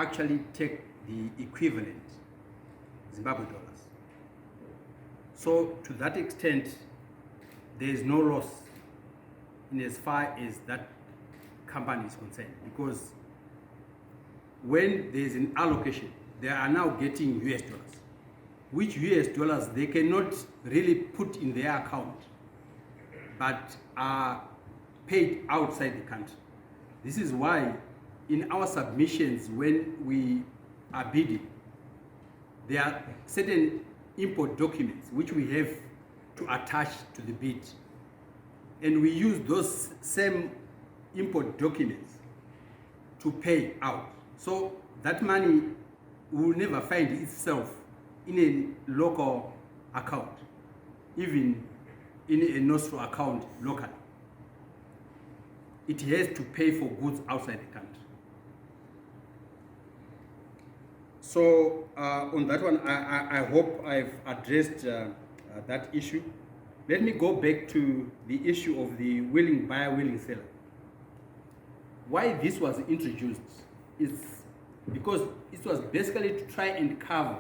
actually take the equivalent Zimbabwe dollars. So to that extent, there is no loss in as far as that company is concerned, because when there is an allocation, they are now getting US dollars, which US dollars they cannot really put in their account, but are paid outside the country. This is why in our submissions, when we are bidding, there are certain import documents which we have to attach to the bid. And we use those same import documents to pay out. So that money will never find itself in a local account, even in a Nostro account locally. It has to pay for goods outside the country. So on that one, I hope I've addressed that issue. Let me go back to the issue of the willing buyer, willing seller. Why this was introduced is because it was basically to try and cover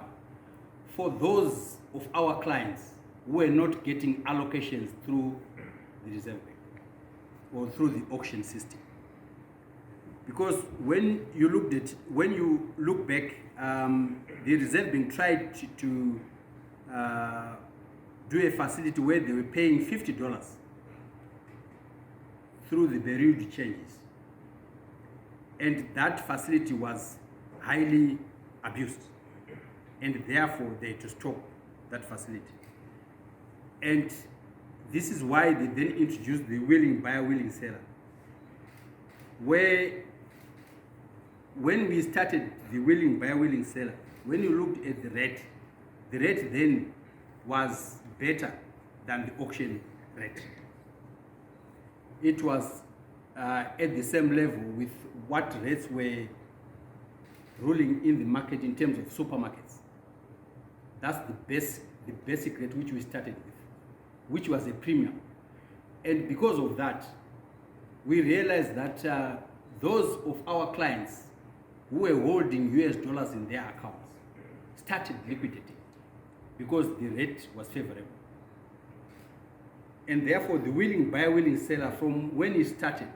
for those of our clients who were not getting allocations through the Reserve Bank or through the auction system. Because when you look back, the Reserve Bank tried to do a facility where they were paying $50 through the Beirut changes. And that facility was highly abused. And therefore, they had to stop that facility. And this is why they then introduced the willing buyer, willing seller, where when we started the willing buyer, willing seller, when you looked at the rate then was better than the auction rate. It was at the same level with what rates were ruling in the market in terms of supermarkets. That's the basic rate which we started with, which was a premium. And because of that, we realized that those of our clients who were holding US dollars in their accounts started liquidating because the rate was favorable. And therefore, the willing buyer, willing seller, from when it started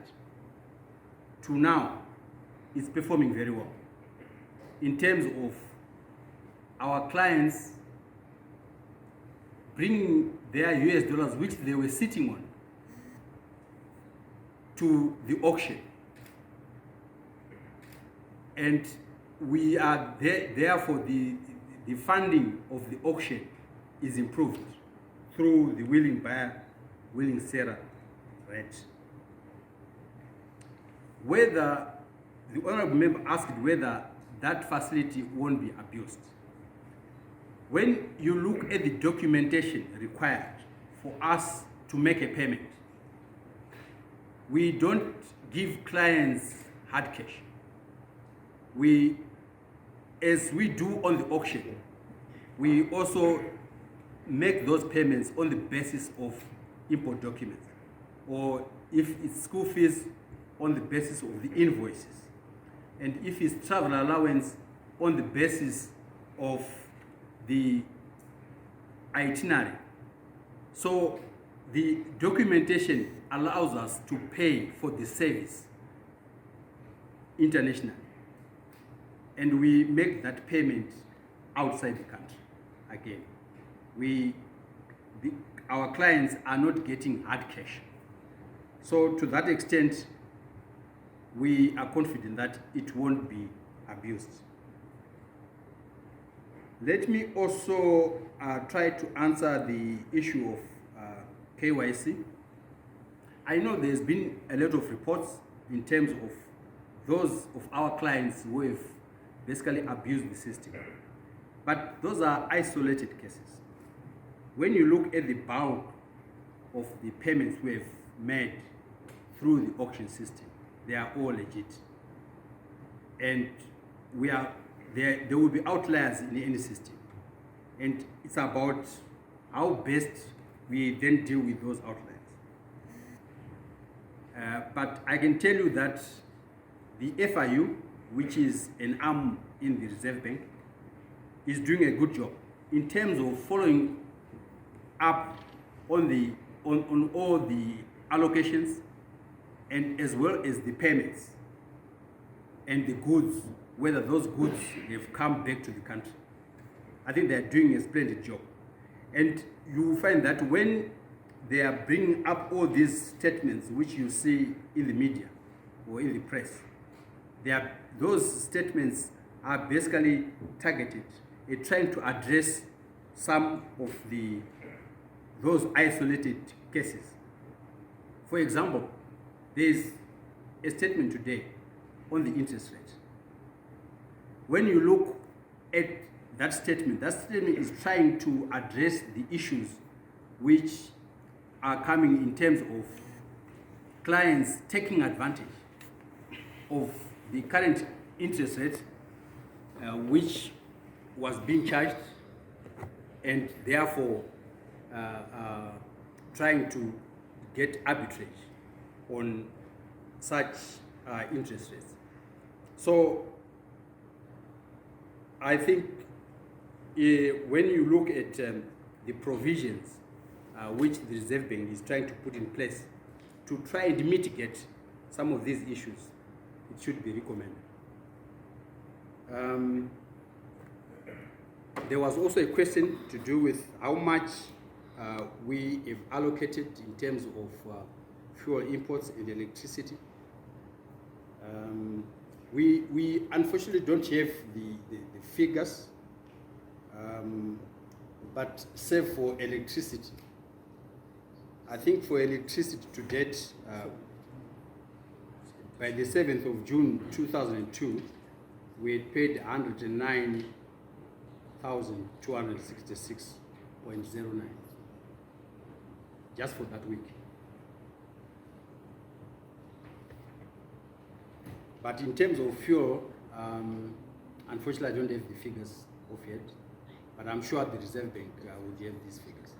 to now, is performing very well in terms of our clients bringing their US dollars, which they were sitting on, to the auction. And we are therefore the funding of the auction is improved through the willing buyer, willing seller rate. Whether the honorable member asked whether that facility won't be abused. When you look at the documentation required for us to make a payment, we don't give clients hard cash. As we do on the auction, we also make those payments on the basis of import documents, or if it's school fees, on the basis of the invoices, and if it's travel allowance, on the basis of the itinerary. So the documentation allows us to pay for the service internationally, and we make that payment outside the country. Again, our clients are not getting hard cash. So to that extent, we are confident that it won't be abused. Let me also try to answer the issue of KYC. I know there's been a lot of reports in terms of those of our clients who have basically abused the system. But those are isolated cases. When you look at the bulk of the payments we have made through the auction system, they are all legit. And there will be outliers in any system. And it's about how best we then deal with those outliers. But I can tell you that the FIU, which is an arm in the Reserve Bank, is doing a good job in terms of following up on all the allocations, and as well as the payments and the goods, whether those goods have come back to the country. I think they are doing a splendid job. And you will find that when they are bringing up all these statements which you see in the media or in the press, those statements are basically targeted at trying to address some of those isolated cases. For example, there is a statement today on the interest rate. When you look at that statement is trying to address the issues which are coming in terms of clients taking advantage of the current interest rate which was being charged, and therefore trying to get arbitrage on such interest rates. So I think when you look at the provisions which the Reserve Bank is trying to put in place to try and mitigate some of these issues, it should be recommended. There was also a question to do with how much we have allocated in terms of fuel imports and electricity. We unfortunately don't have the figures, but save for electricity. I think for electricity to date, by the 7th of June 2002, we had paid 109,266.09 just for that week. But in terms of fuel, unfortunately I don't have the figures of yet, but I'm sure the Reserve Bank would have these figures.